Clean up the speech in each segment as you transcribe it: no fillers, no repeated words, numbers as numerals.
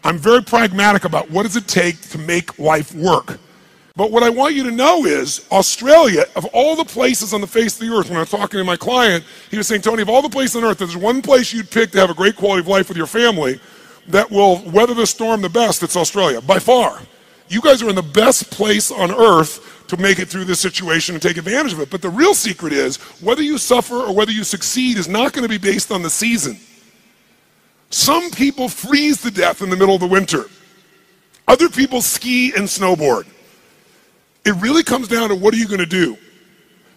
I'm very pragmatic about what does it take to make life work. But what I want you to know is Australia, of all the places on the face of the earth, when I was talking to my client, he was saying, Tony, of all the places on earth, there's one place you'd pick to have a great quality of life with your family that will weather the storm the best, it's Australia, by far. You guys are in the best place on earth to make it through this situation and take advantage of it. But the real secret is, whether you suffer or whether you succeed is not going to be based on the season. Some people freeze to death in the middle of the winter. Other people ski and snowboard. It really comes down to what are you going to do?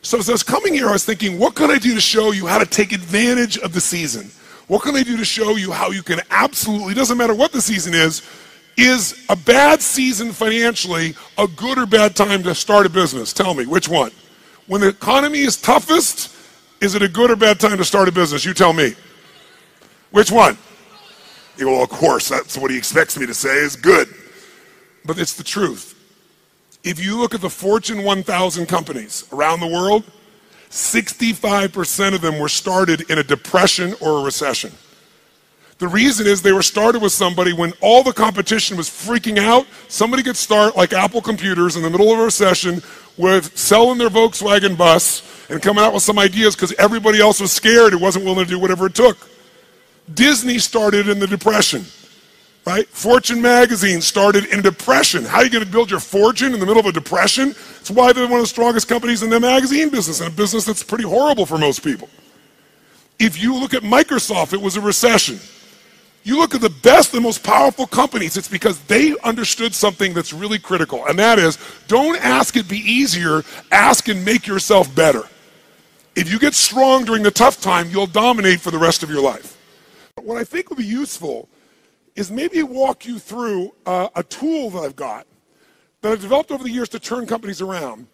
So as I was coming here, I was thinking, what can I do to show you how to take advantage of the season? What can I do to show you how you can absolutely, doesn't matter what the season is a bad season financially a good or bad time to start a business? Tell me, which one? When the economy is toughest, is it a good or bad time to start a business? You tell me. Which one? Well, of course, that's what he expects me to say is good. But it's the truth. If you look at the Fortune 1000 companies around the world, 65% of them were started in a depression or a recession. The reason is they were started with somebody when all the competition was freaking out. Somebody could start, like Apple Computers, in the middle of a recession with selling their Volkswagen bus and coming out with some ideas because everybody else was scared and wasn't willing to do whatever it took. Disney started in the Depression. Right? Fortune magazine started in a depression. How are you going to build your fortune in the middle of a depression? It's why they're one of the strongest companies in the magazine business, and a business that's pretty horrible for most people. If you look at Microsoft, it was a recession. You look at the best and most powerful companies, it's because they understood something that's really critical, and that is, don't ask it be easier, ask and make yourself better. If you get strong during the tough time, you'll dominate for the rest of your life. But what I think would be useful is maybe walk you through a tool that I've got that I've developed over the years to turn companies around.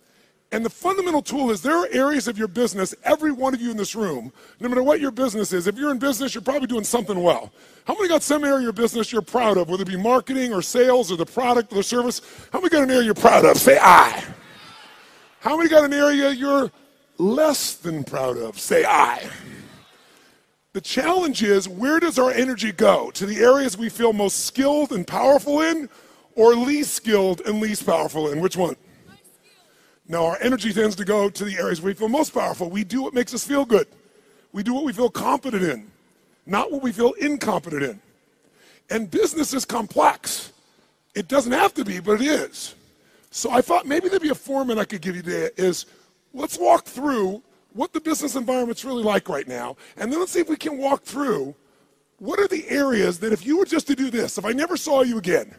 And the fundamental tool is there are areas of your business, every one of you in this room, no matter what your business is, if you're in business, you're probably doing something well. How many got some area of your business you're proud of, whether it be marketing or sales or the product or the service? How many got an area you're proud of? Say I. How many got an area you're less than proud of? Say I. The challenge is, where does our energy go? To the areas we feel most skilled and powerful in, or least skilled and least powerful in? Which one? No, our energy tends to go to the areas we feel most powerful. We do what makes us feel good. We do what we feel competent in, not what we feel incompetent in. And business is complex. It doesn't have to be, but it is. So I thought maybe there'd be a format I could give you today is, let's walk through what the business environment's really like right now, and then let's see if we can walk through what are the areas that if you were just to do this, if I never saw you again,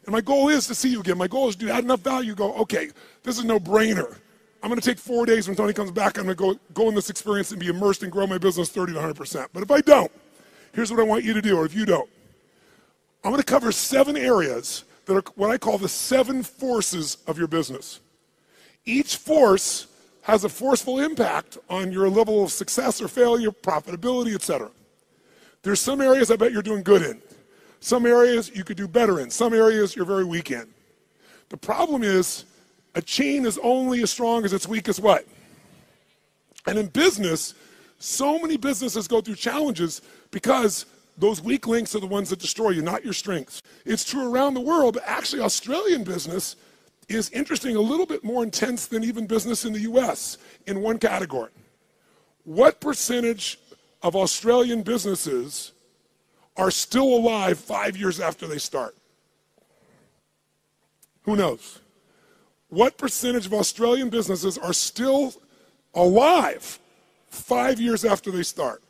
and my goal is to see you again, my goal is to add enough value, go, okay, this is no brainer. I'm going to take 4 days when Tony comes back, I'm going to go in this experience and be immersed and grow my business 30 to 100%. But if I don't, here's what I want you to do, or if you don't. I'm going to cover 7 areas that are what I call the 7 forces of your business. Each force has a forceful impact on your level of success or failure, profitability, etc. There's some areas I bet you're doing good in. Some areas you could do better in. Some areas you're very weak in. The problem is, a chain is only as strong as its weakest what? And in business, so many businesses go through challenges because those weak links are the ones that destroy you, not your strengths. It's true around the world, but actually Australian business is interesting, a little bit more intense than even business in the US in one category. What percentage of Australian businesses are still alive 5 years after they start? Who knows? What percentage of Australian businesses are still alive 5 years after they start?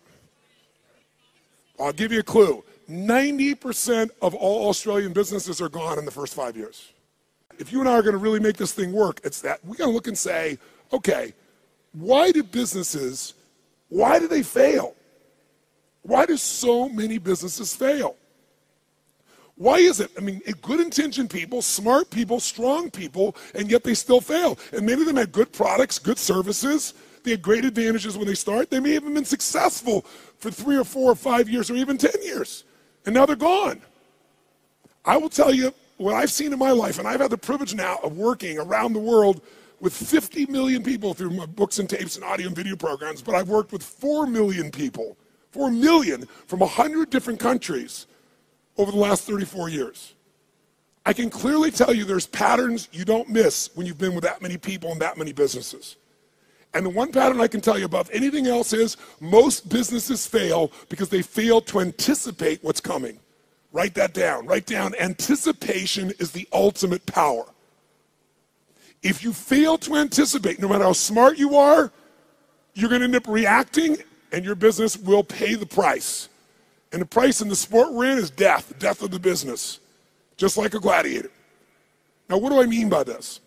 I'll give you a clue. 90% of all Australian businesses are gone in the first 5 years. If you and I are going to really make this thing work, it's that we got to look and say, okay, why do businesses, why do they fail? Why do so many businesses fail? Why is it? I mean, good-intentioned people, smart people, strong people, and yet they still fail. And many of them had good products, good services. They had great advantages when they start. They may have been successful for 3 or 4 or 5 years or even 10 years. And now they're gone. I will tell you what I've seen in my life, and I've had the privilege now of working around the world with 50 million people through my books and tapes and audio and video programs, but I've worked with 4 million people, 4 million from 100 different countries over the last 34 years. I can clearly tell you there's patterns you don't miss when you've been with that many people and that many businesses. And the one pattern I can tell you above anything else is most businesses fail because they fail to anticipate what's coming. Write that down. Write down, anticipation is the ultimate power. If you fail to anticipate, no matter how smart you are, you're going to end up reacting and your business will pay the price. And the price in the sport we're in is death, death of the business, just like a gladiator. Now, what do I mean by this?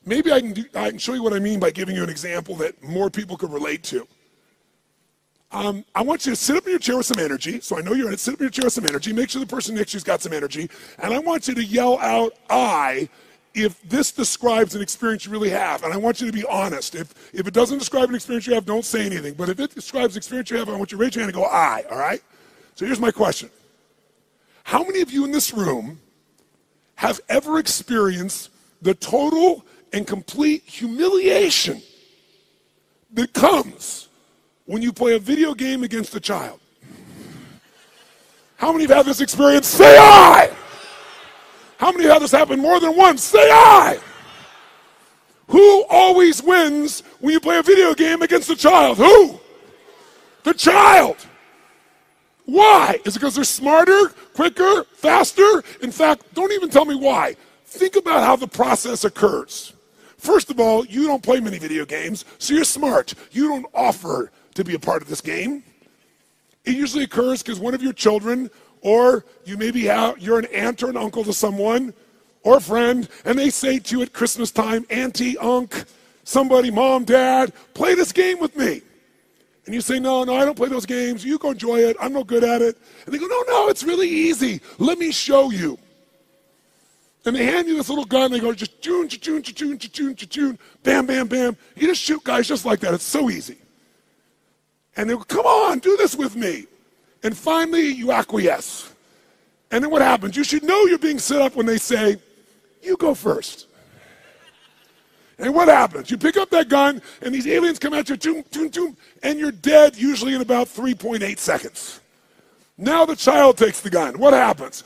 Maybe I can show you what I mean by giving you an example that more people could relate to. I want you to sit up in your chair with some energy. So I know you're in it. Sit up in your chair with some energy. Make sure the person next to you's got some energy. And I want you to yell out, I, if this describes an experience you really have. And I want you to be honest. If it doesn't describe an experience you have, don't say anything. But if it describes an experience you have, I want you to raise your hand and go, I, all right? So here's my question. How many of you in this room have ever experienced the total and complete humiliation that comes when you play a video game against a child? How many have had this experience? Say I! How many have had this happen more than once? Say I! Who always wins when you play a video game against a child? Who? The child. Why? Is it because they're smarter, quicker, faster? In fact, don't even tell me why. Think about how the process occurs. First of all, you don't play many video games, so you're smart. You don't offer to be a part of this game. It usually occurs because one of your children, or you maybe you're an aunt or an uncle to someone, or a friend, and they say to you at Christmas time, Auntie, Unc, somebody, Mom, Dad, play this game with me. And you say, no, I don't play those games. You go enjoy it. I'm no good at it. And they go, no, it's really easy. Let me show you. And they hand you this little gun. They go, just choon, choon, choon, choon, choon, bam, bam, bam. You just shoot guys just like that. It's so easy. And they go, come on, do this with me. And finally, you acquiesce. And then what happens? You should know you're being set up when they say, you go first. And what happens? You pick up that gun, and these aliens come at you, toom, toom, toom, and you're dead usually in about 3.8 seconds. Now the child takes the gun. What happens?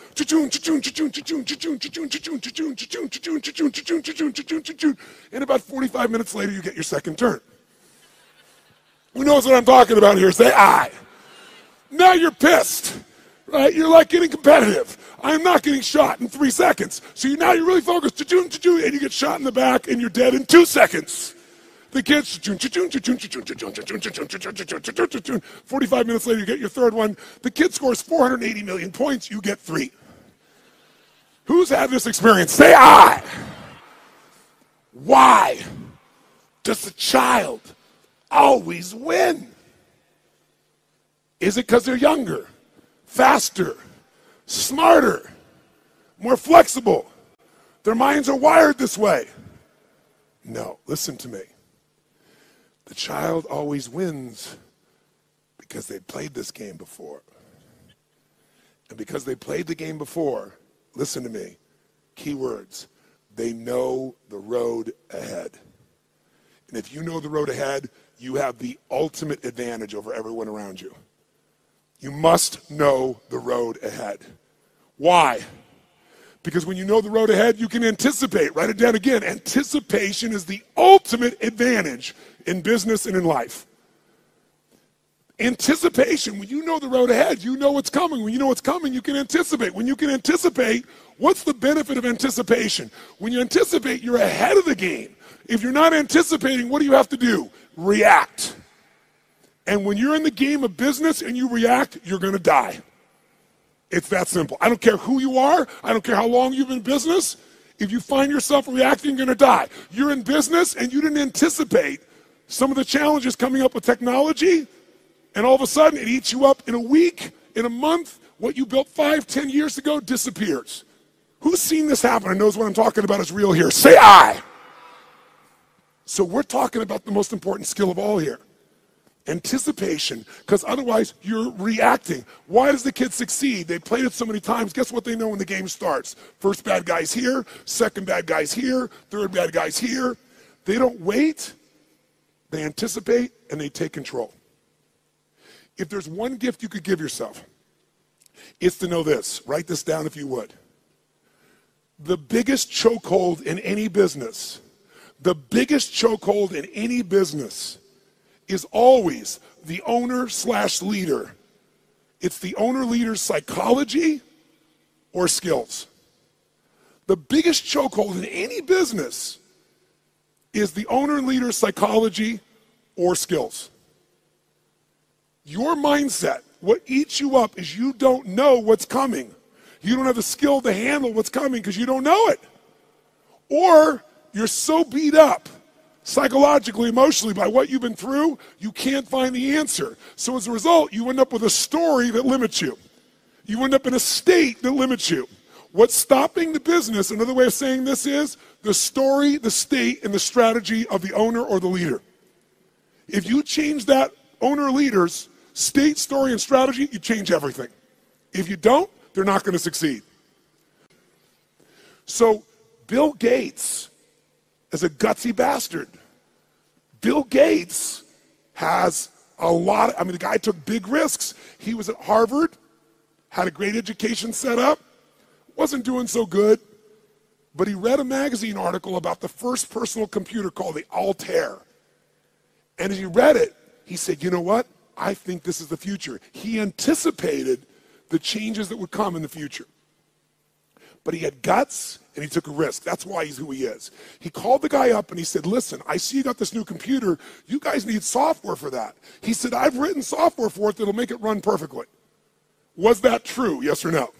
And about 45 minutes later, you get your second turn. Who knows what I'm talking about here? Say I. Now you're pissed, right? You're like getting competitive. I'm not getting shot in 3 seconds. So now you're really focused, and you get shot in the back, and you're dead in 2 seconds. The kids, 45 minutes later, you get your third one. The kid scores 480 million points, you get 3. Who's had this experience? Say I. Why does the child always win? Is it because they're younger, faster, smarter, more flexible? Their minds are wired this way. No, listen to me. The child always wins because they played this game before. And because they played the game before, listen to me, key words, they know the road ahead. And if you know the road ahead, you have the ultimate advantage over everyone around you. You must know the road ahead. Why? Because when you know the road ahead, you can anticipate. Write it down again. Anticipation is the ultimate advantage in business and in life. Anticipation, when you know the road ahead, you know what's coming. When you know what's coming, you can anticipate. When you can anticipate, what's the benefit of anticipation? When you anticipate, you're ahead of the game. If you're not anticipating, what do you have to do? React. And when you're in the game of business and you react, you're going to die. It's that simple. I don't care who you are. I don't care how long you've been in business. If you find yourself reacting, you're going to die. You're in business and you didn't anticipate some of the challenges coming up with technology, and all of a sudden it eats you up in a week, in a month. What you built 5, 10 years ago disappears. Who's seen this happen and knows what I'm talking about is real here? Say I. So we're talking about the most important skill of all here. Anticipation, because otherwise you're reacting. Why does the kid succeed? They played it so many times. Guess what they know when the game starts? First bad guy's here, second bad guy's here, third bad guy's here. They don't wait, they anticipate, and they take control. If there's one gift you could give yourself, is to know this. Write this down if you would. The biggest chokehold in any business, is always the owner/leader. It's the owner-leader's psychology or skills. The biggest chokehold in any business is the owner-leader's psychology or skills. Your mindset, what eats you up is you don't know what's coming. You don't have the skill to handle what's coming because you don't know it. Or you're so beat up psychologically, emotionally by what you've been through, you can't find the answer. So as a result, you end up with a story that limits you. You end up in a state that limits you. What's stopping the business, another way of saying this is the story, the state, and the strategy of the owner or the leader. If you change that owner or leader's state, story, and strategy, you change everything. If you don't, they're not going to succeed. So Bill Gates is a gutsy bastard. Bill Gates has a lot, the guy took big risks. He was at Harvard, had a great education set up, wasn't doing so good, but he read a magazine article about the first personal computer called the Altair. And as he read it, he said, you know what? I think this is the future. He anticipated the changes that would come in the future. But he had guts and he took a risk. That's why he's who he is. He called the guy up and he said, listen, I see you got this new computer. You guys need software for that. He said, I've written software for it that'll make it run perfectly. Was that true? Yes or no?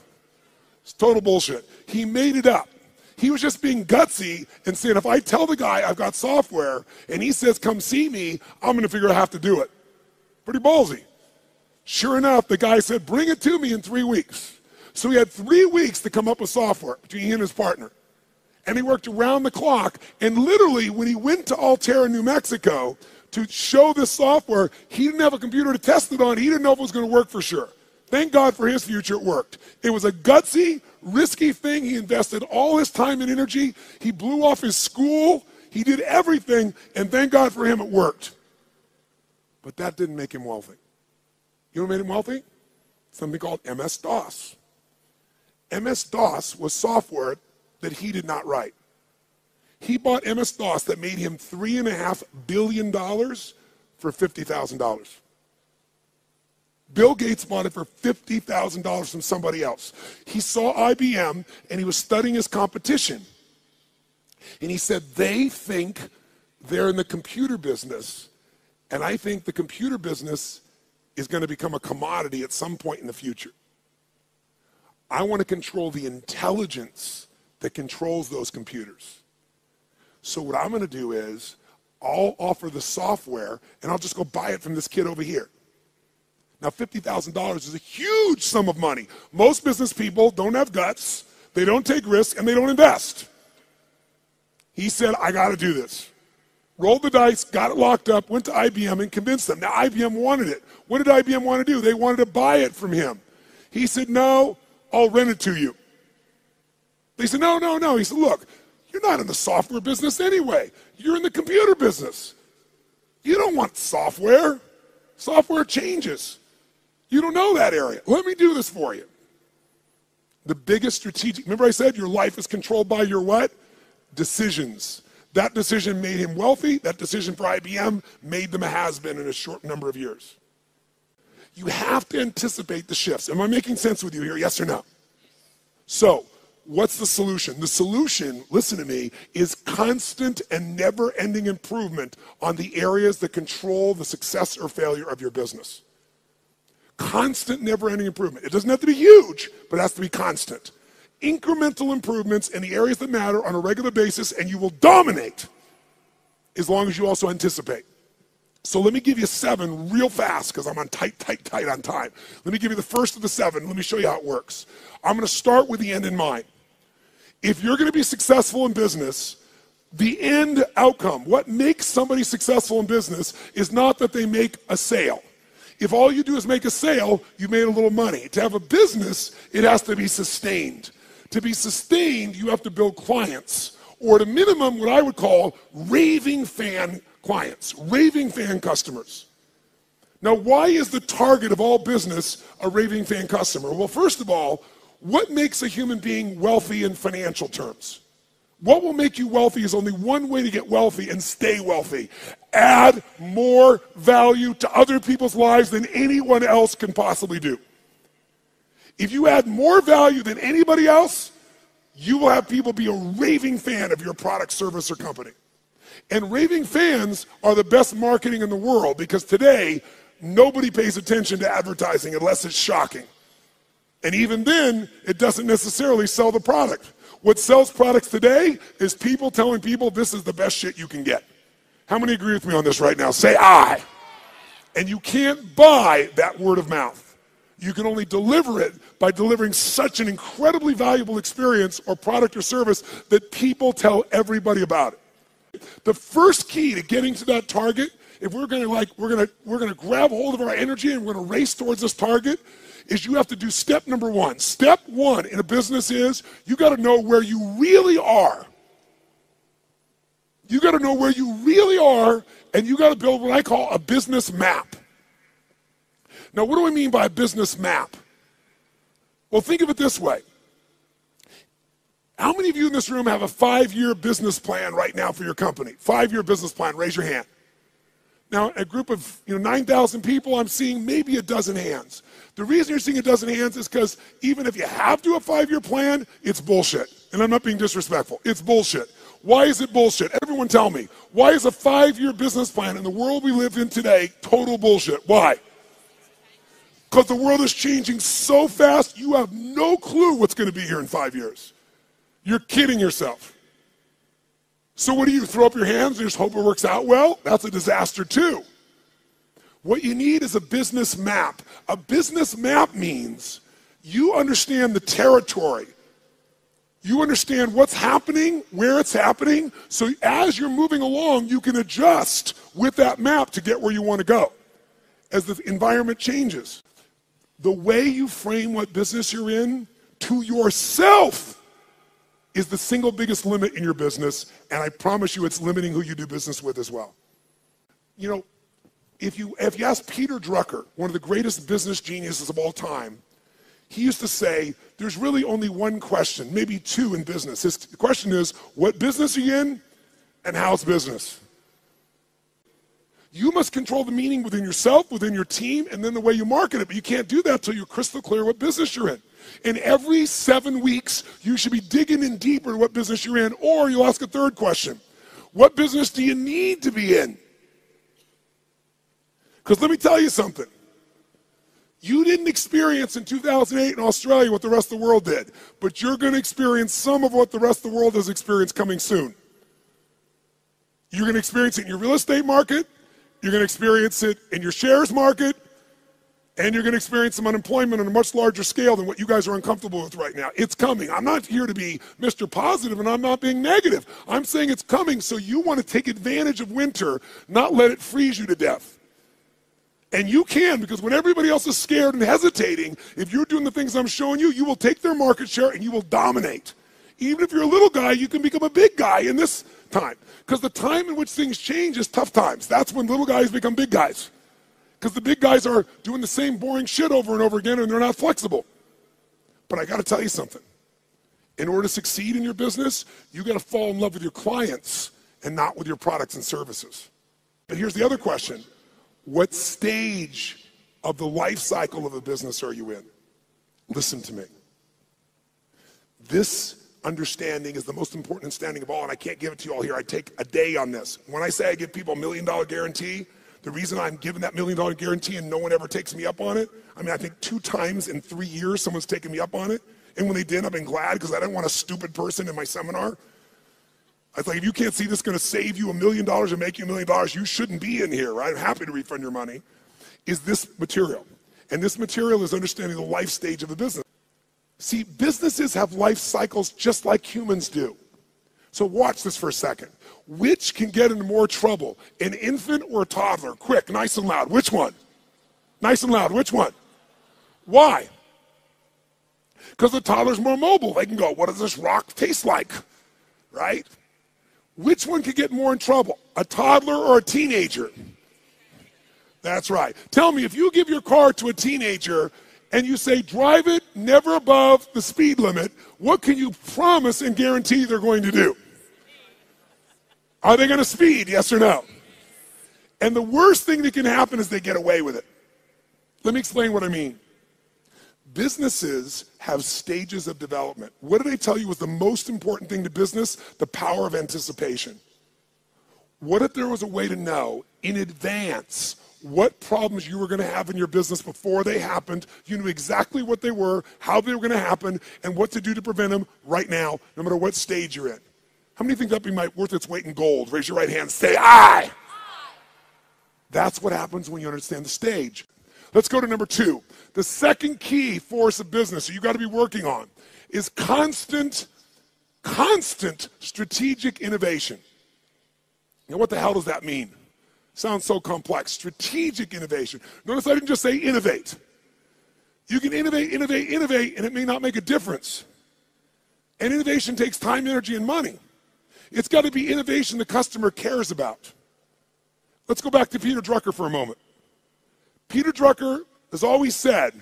It's total bullshit. He made it up. He was just being gutsy and saying, if I tell the guy I've got software and he says, come see me, I'm going to figure out how to do it. Pretty ballsy. Sure enough, the guy said, bring it to me in 3 weeks. So he had 3 weeks to come up with software between he and his partner. And he worked around the clock. And literally, when he went to Altair in New Mexico to show this software, he didn't have a computer to test it on. He didn't know if it was going to work for sure. Thank God for his future, it worked. It was a gutsy, risky thing. He invested all his time and energy. He blew off his school. He did everything. And thank God for him, it worked. But that didn't make him wealthy. You know what made him wealthy? Something called MS-DOS. MS-DOS was software that he did not write. He bought MS-DOS that made him $3.5 billion for $50,000. Bill Gates bought it for $50,000 from somebody else. He saw IBM and he was studying his competition. And he said, they think they're in the computer business, and I think the computer business is going to become a commodity at some point in the future. I want to control the intelligence that controls those computers. So what I'm going to do is I'll offer the software and I'll just go buy it from this kid over here. Now, $50,000 is a huge sum of money. Most business people don't have guts, they don't take risks, and they don't invest. He said, I got to do this. Rolled the dice, got it locked up, went to IBM and convinced them. Now, IBM wanted it. What did IBM want to do? They wanted to buy it from him. He said, no, I'll rent it to you. They said, no, no, no. He said, look, you're not in the software business anyway. You're in the computer business. You don't want software. Software changes. You don't know that area. Let me do this for you. The biggest strategic, remember I said your life is controlled by your what? Decisions. That decision made him wealthy. That decision for IBM made them a has-been in a short number of years. You have to anticipate the shifts. Am I making sense with you here? Yes or no? So, what's the solution? The solution, listen to me, is constant and never-ending improvement on the areas that control the success or failure of your business. Constant, never-ending improvement. It doesn't have to be huge, but it has to be constant. Incremental improvements in the areas that matter on a regular basis, and you will dominate as long as you also anticipate. So let me give you 7 real fast because I'm on tight on time. Let me give you the first of the 7. Let me show you how it works. I'm going to start with the end in mind. If you're going to be successful in business, the end outcome, what makes somebody successful in business is not that they make a sale. If all you do is make a sale, you made a little money. To have a business, it has to be sustained. To be sustained, you have to build clients, or at a minimum, what I would call raving fan clients, raving fan customers. Now, why is the target of all business a raving fan customer? Well, first of all, what makes a human being wealthy in financial terms? What will make you wealthy is only one way to get wealthy and stay wealthy. Add more value to other people's lives than anyone else can possibly do. If you add more value than anybody else, you will have people be a raving fan of your product, service, or company. And raving fans are the best marketing in the world, because today, nobody pays attention to advertising unless it's shocking. And even then, it doesn't necessarily sell the product. What sells products today is people telling people this is the best shit you can get. How many agree with me on this right now? Say aye. And you can't buy that word of mouth. You can only deliver it by delivering such an incredibly valuable experience or product or service that people tell everybody about it. The first key to getting to that target, if we're gonna grab hold of our energy and we're gonna race towards this target, is you have to do step number one. Step one in a business is you got to know where you really are. You got to know where you really are, and you got to build what I call a business map. Now, what do I mean by a business map? Well, think of it this way. How many of you in this room have a 5-year business plan right now for your company? 5-year business plan, raise your hand. Now, a group of 9,000 people, I'm seeing maybe a dozen hands. The reason you're seeing a dozen hands is because even if you have to do a 5-year plan, it's bullshit. And I'm not being disrespectful. It's bullshit. Why is it bullshit? Everyone tell me. Why is a 5-year business plan in the world we live in today total bullshit? Why? Because the world is changing so fast, you have no clue what's going to be here in 5 years. You're kidding yourself. So what do you throw up your hands and just hope it works out well? That's a disaster too. What you need is a business map. A business map means you understand the territory. You understand what's happening, where it's happening, so as you're moving along, you can adjust with that map to get where you want to go as the environment changes. The way you frame what business you're in to yourself is the single biggest limit in your business, and I promise you it's limiting who you do business with as well. You know, if you ask Peter Drucker, one of the greatest business geniuses of all time, he used to say, there's really only one question, maybe two in business. His question is, what business are you in, and how's business? You must control the meaning within yourself, within your team, and then the way you market it, but you can't do that until you're crystal clear what business you're in. And every 7 weeks, you should be digging in deeper to what business you're in, or you'll ask a third question. What business do you need to be in? Because let me tell you something. You didn't experience in 2008 in Australia what the rest of the world did, but you're going to experience some of what the rest of the world has experienced coming soon. You're going to experience it in your real estate market, you're going to experience it in your shares market, and you're going to experience some unemployment on a much larger scale than what you guys are uncomfortable with right now. It's coming. I'm not here to be Mr. Positive, and I'm not being negative. I'm saying it's coming, so you want to take advantage of winter, not let it freeze you to death. And you can, because when everybody else is scared and hesitating, if you're doing the things I'm showing you, you will take their market share and you will dominate. Even if you're a little guy, you can become a big guy in this time. Because the time in which things change is tough times. That's when little guys become big guys. Because the big guys are doing the same boring shit over and over again, and they're not flexible. But I got to tell you something. In order to succeed in your business, you got to fall in love with your clients and not with your products and services. But here's the other question. What stage of the life cycle of a business are you in? Listen to me. This understanding is the most important understanding of all, and I can't give it to you all here. I take a day on this. When I say I give people $1 million guarantee, the reason I'm giving that $1 million guarantee and no one ever takes me up on it, I mean, I think 2 times in 3 years someone's taken me up on it. And when they did, I've been glad because I didn't want a stupid person in my seminar. I was like, if you can't see this is going to save you $1 million or make you $1 million, you shouldn't be in here, right? I'm happy to refund your money. Is this material. And this material is understanding the life stage of a business. See, businesses have life cycles just like humans do. So watch this for a second. Which can get into more trouble, an infant or a toddler? Quick, nice and loud. Which one? Nice and loud. Which one? Why? Because the toddler's more mobile. They can go, what does this rock taste like? Right? Which one could get more in trouble? A toddler or a teenager? That's right. Tell me, if you give your car to a teenager and you say, drive it never above the speed limit, what can you promise and guarantee they're going to do? Are they going to speed, yes or no? And the worst thing that can happen is they get away with it. Let me explain what I mean. Businesses have stages of development. What did I tell you was the most important thing to business? The power of anticipation. What if there was a way to know in advance what problems you were going to have in your business before they happened? You knew exactly what they were, how they were going to happen, and what to do to prevent them right now, no matter what stage you're in. How many think that'd be worth its weight in gold? Raise your right hand and say, aye. That's what happens when you understand the stage. Let's go to number 2. The second key force of business that you got to be working on is constant strategic innovation. Now, what the hell does that mean? Sounds so complex. Strategic innovation. Notice I didn't just say innovate. You can innovate, and it may not make a difference. And innovation takes time, energy, and money. It's got to be innovation the customer cares about. Let's go back to Peter Drucker for a moment. Peter Drucker has always said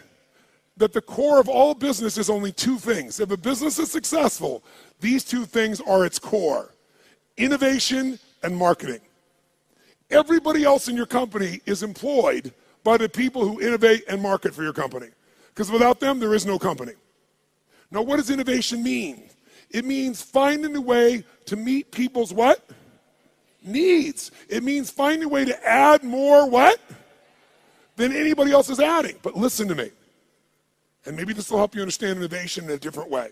that the core of all business is only 2 things. If a business is successful, these 2 things are its core: innovation and marketing. Everybody else in your company is employed by the people who innovate and market for your company. Because without them, there is no company. Now, what does innovation mean? It means finding a way to meet people's what? Needs. It means finding a way to add more what? Than anybody else is adding. But listen to me. And maybe this will help you understand innovation in a different way.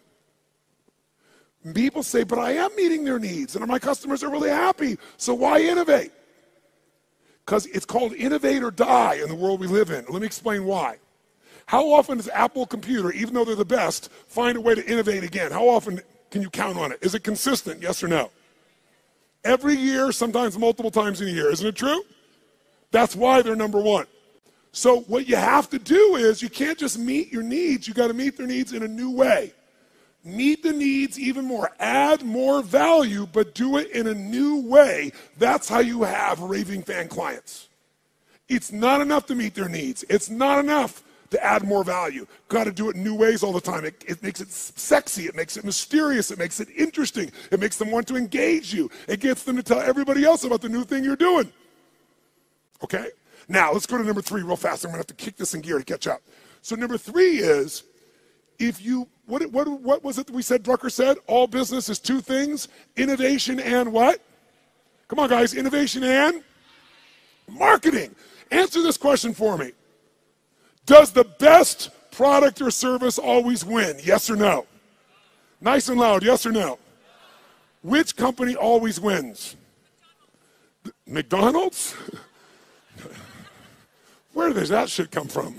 People say, but I am meeting their needs and my customers are really happy, so why innovate? Because it's called innovate or die in the world we live in. Let me explain why. How often does Apple Computer, even though they're the best, find a way to innovate again? How often can you count on it? Is it consistent, yes or no? Every year, sometimes multiple times in a year. Isn't it true? That's why they're number 1. So what you have to do is you can't just meet your needs. You got to meet their needs in a new way. Meet the needs even more. Add more value, but do it in a new way. That's how you have raving fan clients. It's not enough to meet their needs. It's not enough to add more value. Got to do it in new ways all the time. It makes it sexy. It makes it mysterious. It makes it interesting. It makes them want to engage you. It gets them to tell everybody else about the new thing you're doing. Okay? Now, let's go to number 3 real fast. I'm going to have to kick this in gear to catch up. So number 3 is, if you, what was it that we said Drucker said? All business is 2 things, innovation and what? Come on, guys, innovation and marketing. Answer this question for me. Does the best product or service always win? Yes or no? Nice and loud, yes or no? Which company always wins? McDonald's? Where does that shit come from?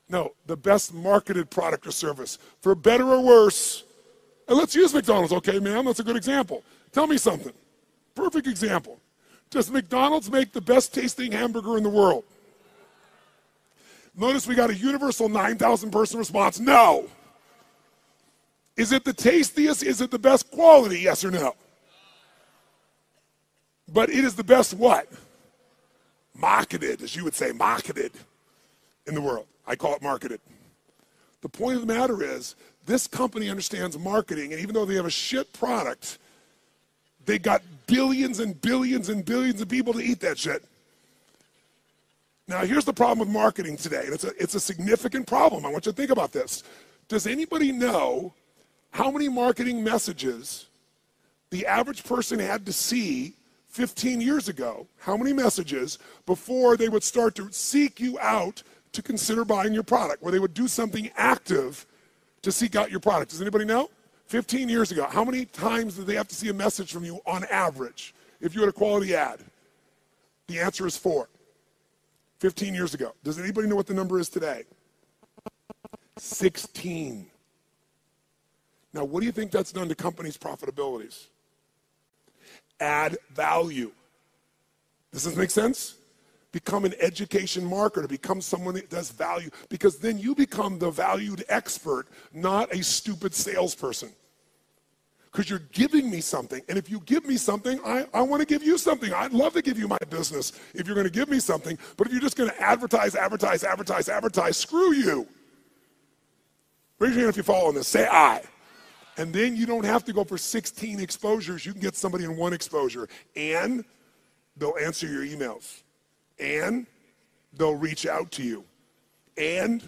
No, the best marketed product or service. For better or worse, and let's use McDonald's, okay, ma'am? That's a good example. Tell me something. Perfect example. Does McDonald's make the best tasting hamburger in the world? Notice we got a universal 9,000 person response. No. Is it the tastiest? Is it the best quality? Yes or no? But it is the best what? Marketed, as you would say, marketed in the world. I call it marketed. The point of the matter is, this company understands marketing, and even though they have a shit product, they got billions and billions and billions of people to eat that shit. Now, here's the problem with marketing today, and it's a significant problem. I want you to think about this. Does anybody know how many marketing messages the average person had to see 15 years ago? How many messages before they would start to seek you out to consider buying your product, where they would do something active to seek out your product? Does anybody know? 15 years ago, how many times did they have to see a message from you on average if you had a quality ad? The answer is 4. 15 years ago. Does anybody know what the number is today? 16. Now, what do you think that's done to companies' profitabilities? Add value. Does this make sense? Become an education marketer. Become someone that does value, because then you become the valued expert, not a stupid salesperson. because you're giving me something. And if you give me something, I want to give you something. I'd love to give you my business if you're going to give me something. But if you're just going to advertise, screw you. Raise your hand if you follow this. Say I. And then you don't have to go for 16 exposures. You can get somebody in one exposure. And they'll answer your emails. And they'll reach out to you. And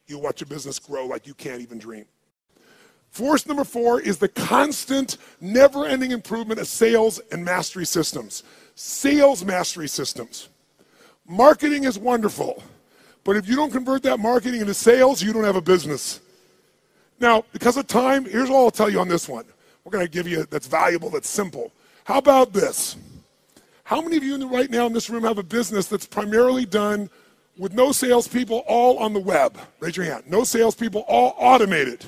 you'll watch your business grow like you can't even dream. Force number 4 is the constant, never-ending improvement of sales and mastery systems. Sales mastery systems. Marketing is wonderful, but if you don't convert that marketing into sales, you don't have a business. Now, because of time, here's all I'll tell you on this one. We're going to give you that's valuable, that's simple. How about this? How many of you right now in this room have a business that's primarily done with no salespeople, all on the web? Raise your hand. No salespeople, all automated.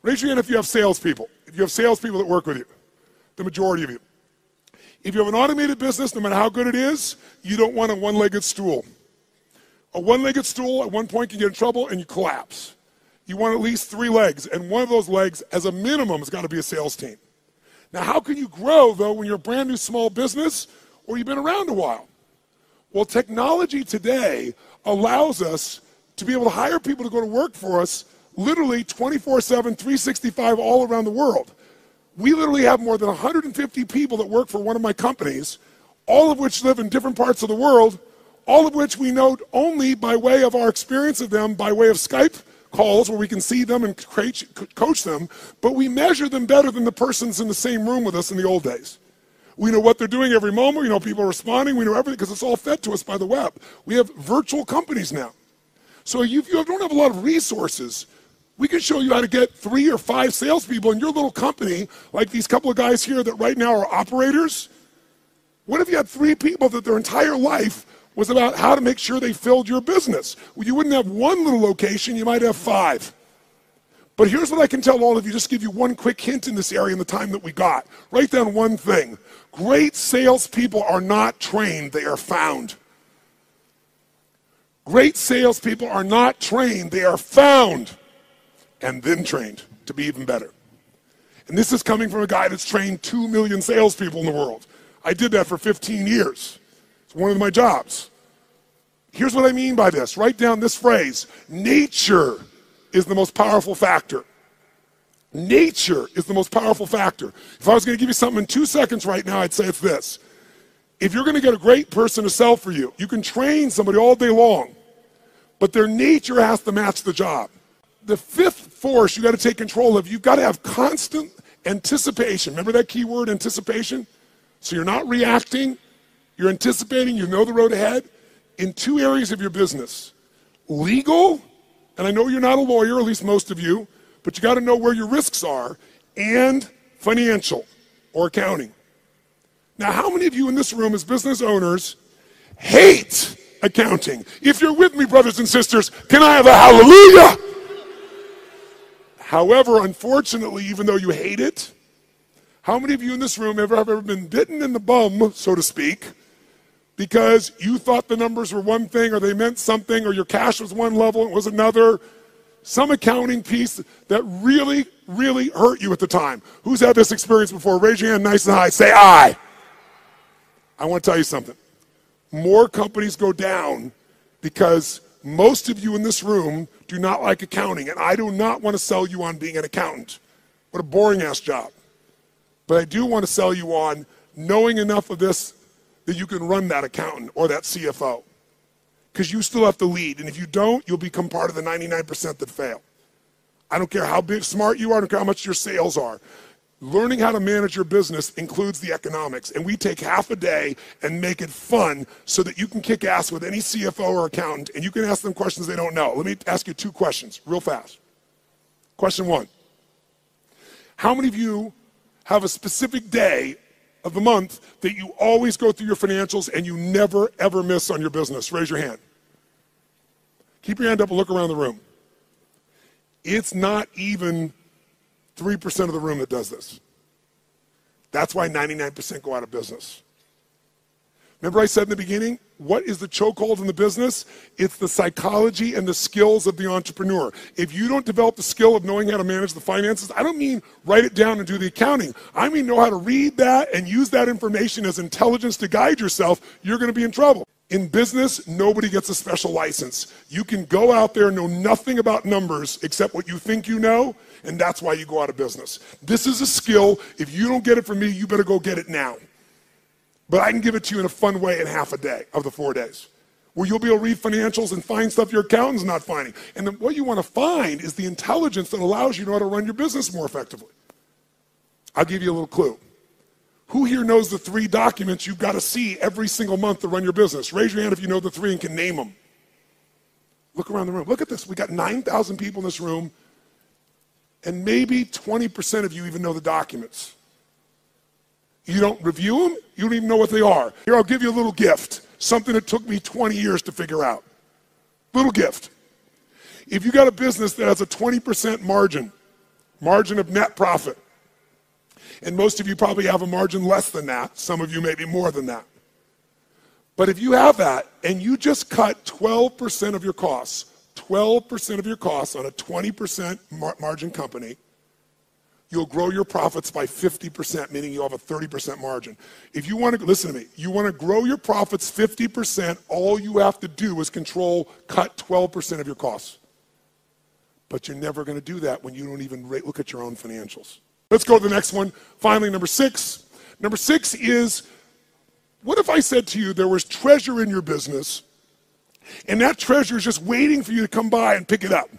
Raise your hand if you have salespeople. If you have salespeople that work with you, the majority of you. If you have an automated business, no matter how good it is, you don't want a one-legged stool. A one-legged stool at one point can get in trouble and you collapse. You want at least 3 legs, and one of those legs, as a minimum, has got to be a sales team. Now, how can you grow, though, when you're a brand new small business or you've been around a while? Well, technology today allows us to be able to hire people to go to work for us literally 24/7, 365 all around the world. We literally have more than 150 people that work for one of my companies, all of which live in different parts of the world, all of which we know only by way of our experience of them, by way of Skype calls where we can see them and coach them, but we measure them better than the persons in the same room with us in the old days. We know what they're doing every moment. We know people are responding. We know everything because it's all fed to us by the web. We have virtual companies now. So if you don't have a lot of resources, we can show you how to get 3 or 5 salespeople in your little company, like these couple of guys here that right now are operators. What if you had 3 people that their entire life was about how to make sure they filled your business? Well, you wouldn't have one little location, you might have 5. But here's what I can tell all of you, just give you one quick hint in this area in the time that we got. Write down one thing. Great salespeople are not trained, they are found. Great salespeople are not trained, they are found and then trained to be even better. And this is coming from a guy that's trained 2 million salespeople in the world. I did that for 15 years. It's one of my jobs. Here's what I mean by this. Write down this phrase. Nature is the most powerful factor. Nature is the most powerful factor. If I was going to give you something in 2 seconds right now, I'd say it's this. If you're going to get a great person to sell for you, you can train somebody all day long, but their nature has to match the job. The 5th force you got to take control of, you've got to have constant anticipation. Remember that key word, anticipation? So you're not reacting, you're anticipating, you know the road ahead in 2 areas of your business. Legal, and I know you're not a lawyer, at least most of you, but you got to know where your risks are, and financial or accounting. Now, how many of you in this room as business owners hate accounting? If you're with me, brothers and sisters, can I have a hallelujah? However, unfortunately, even though you hate it, how many of you in this room have ever been bitten in the bum, so to speak, because you thought the numbers were one thing or they meant something or your cash was one level and it was another? Some accounting piece that really, really hurt you at the time. Who's had this experience before? Raise your hand nice and high. Say I. I want to tell you something. More companies go down because most of you in this room do not like accounting, and I do not want to sell you on being an accountant. What a boring-ass job. But I do want to sell you on knowing enough of this that you can run that accountant or that CFO. Because you still have to lead, and if you don't, you'll become part of the 99% that fail. I don't care how big, smart you are, I don't care how much your sales are. Learning how to manage your business includes the economics, and we take half a day and make it fun so that you can kick ass with any CFO or accountant, and you can ask them questions they don't know. Let me ask you 2 questions real fast. Question 1. How many of you have a specific day of the month that you always go through your financials and you never, ever miss on your business? Raise your hand. Keep your hand up and look around the room. It's not even 3% of the room that does this. That's why 99% go out of business. Remember I said in the beginning, what is the chokehold in the business? It's the psychology and the skills of the entrepreneur. If you don't develop the skill of knowing how to manage the finances, I don't mean write it down and do the accounting. I mean know how to read that and use that information as intelligence to guide yourself, you're going to be in trouble. In business, nobody gets a special license. You can go out there and know nothing about numbers except what you think you know, and that's why you go out of business. This is a skill. If you don't get it from me, you better go get it now. But I can give it to you in a fun way in half a day of the 4 days, where you'll be able to read financials and find stuff your accountant's not finding. And then what you want to find is the intelligence that allows you to know how to run your business more effectively. I'll give you a little clue. Who here knows the 3 documents you've got to see every single month to run your business? Raise your hand if you know the 3 and can name them. Look around the room. Look at this. We got 9,000 people in this room, and maybe 20% of you even know the documents. You don't review them, you don't even know what they are. Here, I'll give you a little gift, something that took me 20 years to figure out. Little gift. If you got a business that has a 20% margin of net profit, and most of you probably have a margin less than that, some of you maybe more than that. But if you have that, and you just cut 12% of your costs, 12% of your costs on a 20% margin company, you'll grow your profits by 50%, meaning you'll have a 30% margin. If you want to, listen to me, you want to grow your profits 50%, all you have to do is cut 12% of your costs. But you're never going to do that when you don't even look at your own financials. Let's go to the next one. Finally, number 6. Number 6 is, what if I said to you there was treasure in your business, and that treasure is just waiting for you to come by and pick it up?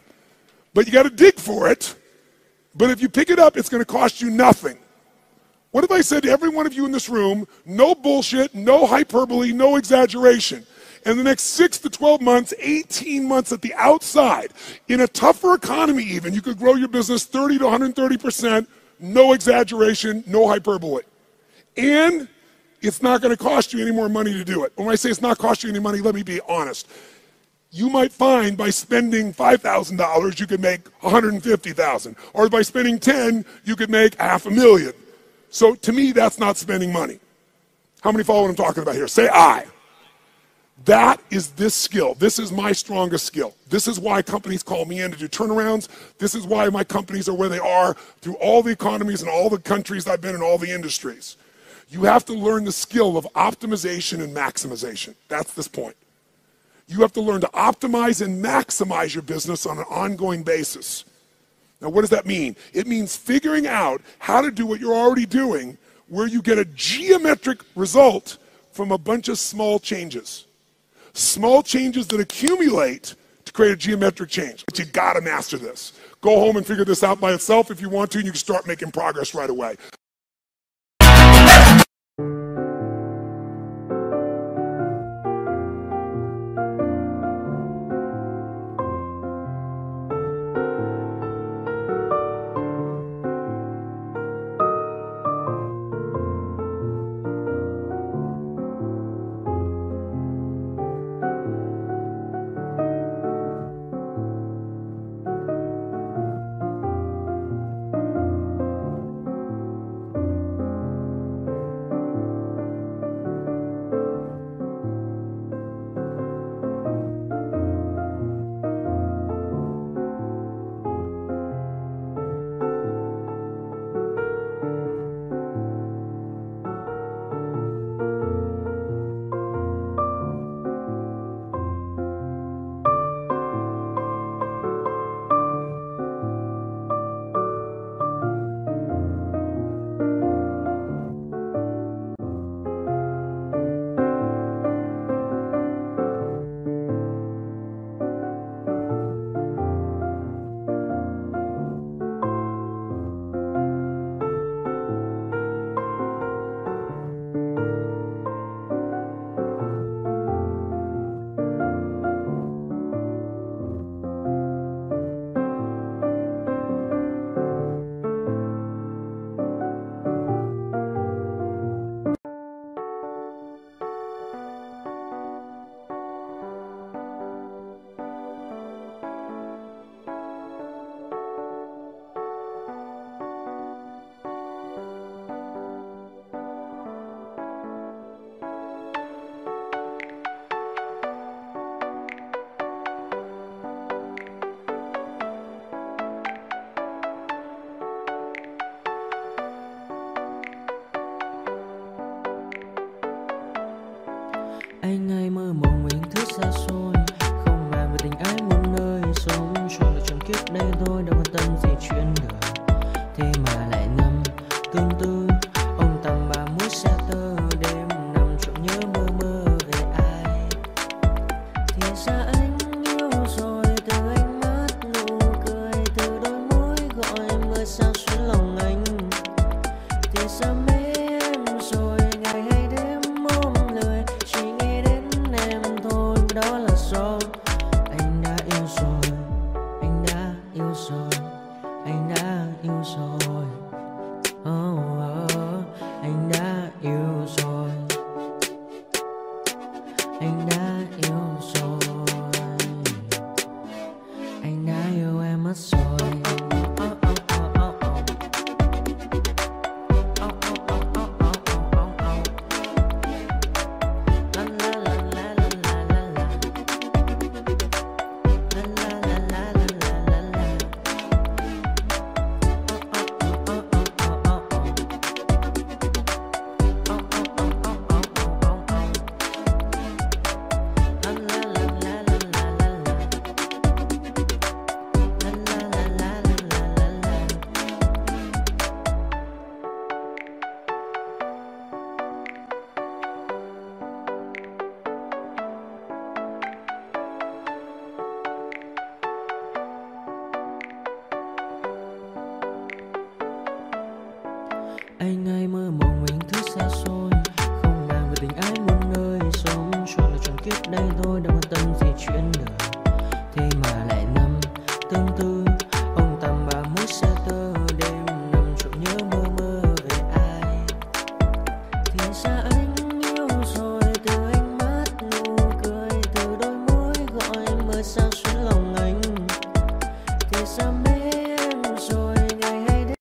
But you got to dig for it. But if you pick it up, it's going to cost you nothing. What if I said to every one of you in this room, no bullshit, no hyperbole, no exaggeration. In the next 6 to 12 months, 18 months at the outside, in a tougher economy even, you could grow your business 30 to 130%, no exaggeration, no hyperbole. And it's not going to cost you any more money to do it. When I say it's not cost you any money, let me be honest. You might find by spending $5,000, you could make $150,000. Or by spending 10, you could make $500,000. So to me, that's not spending money. How many follow what I'm talking about here? Say aye. That is this skill. This is my strongest skill. This is why companies call me in to do turnarounds. This is why my companies are where they are through all the economies and all the countries I've been in, all the industries. You have to learn the skill of optimization and maximization. That's this point. You have to learn to optimize and maximize your business on an ongoing basis. Now, what does that mean? It means figuring out how to do what you're already doing, where you get a geometric result from a bunch of small changes. Small changes that accumulate to create a geometric change. But you gotta master this. Go home and figure this out by itself if you want to, and you can start making progress right away. sao xuyến lòng anh. Thì sao mấy em rồi ngày hay đêm ôm lười, chỉ nghĩ đến em thôi, đó là do anh đã yêu rồi, anh đã yêu rồi, anh đã yêu rồi. Anh đã yêu rồi, anh đã yêu rồi, anh đã yêu em mất rồi. Anh hay mơ mộng mình thứ xa xôi, không màng về tình ái muôn nơi, sống chuyện là chuyện kiếp đây thôi, đâu quan tâm gì chuyện đời. Thế mà lại nằm tương tư, ông tầm bà mối xa tơ, đêm nằm trộm nhớ mơ mơ về ai. Thì ra anh yêu rồi, từ ánh mắt nụ cười, từ đôi môi gọi mơ sao xuyến lòng anh. Thì sao mấy em rồi ngày hay đêm.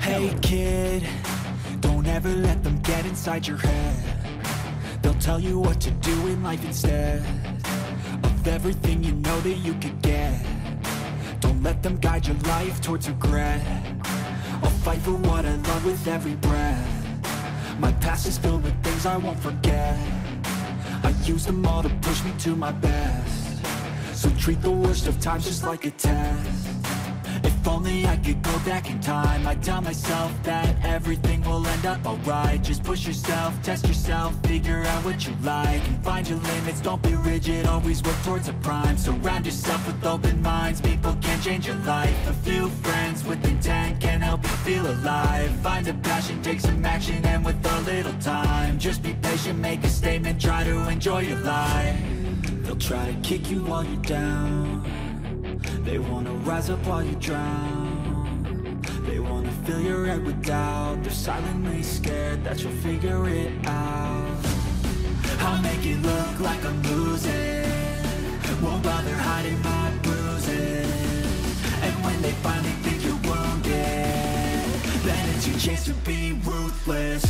Hey kid, don't ever let them get inside your head. They'll tell you what to do in life instead of everything you know that you could get. Don't let them guide your life towards regret. I'll fight for what I love with every breath. My past is filled with things I won't forget. I use them all to push me to my best. So treat the worst of times just like a test. If only I could go back in time, I'd tell myself that everything will end up alright. Just push yourself, test yourself, figure out what you like, and find your limits, don't be rigid, always work towards a prime. Surround yourself with open minds, people can change your life. A few friends with intent can help you feel alive. Find a passion, take some action, and with a little time, just be patient, make a statement, try to enjoy your life. They'll try to kick you while you're down, they wanna rise up while you drown. They wanna fill your head with doubt. They're silently scared that you'll figure it out. I'll make it look like I'm losing, won't bother hiding my bruises. And when they finally think you're wounded, then it's your chance to be ruthless.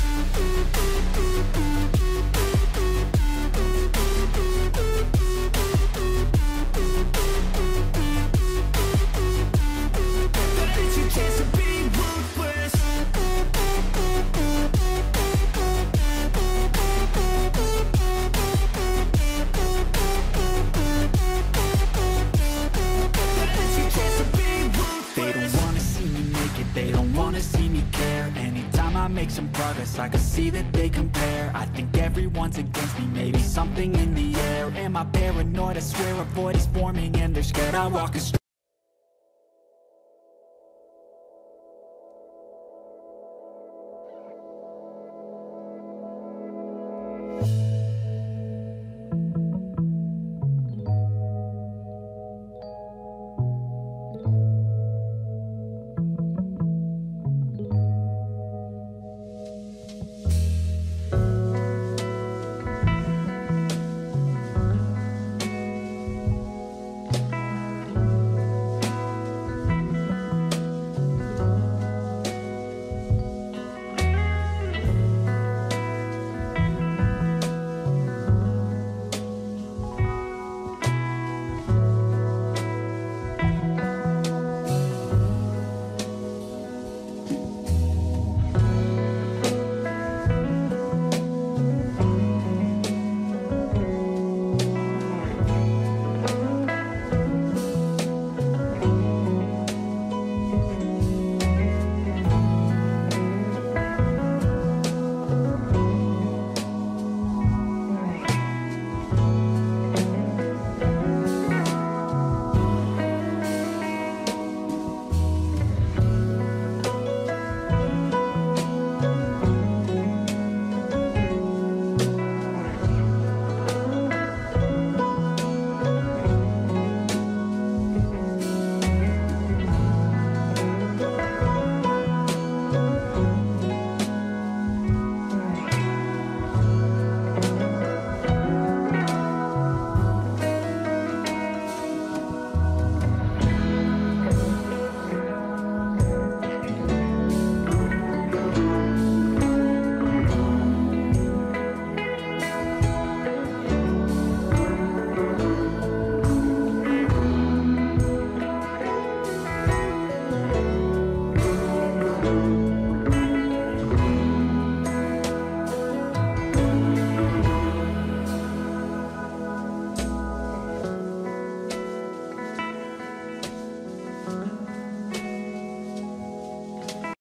I make some progress, I can see that they compare. I think everyone's against me, maybe something in the air. Am I paranoid? I swear a void is forming and they're scared I walk a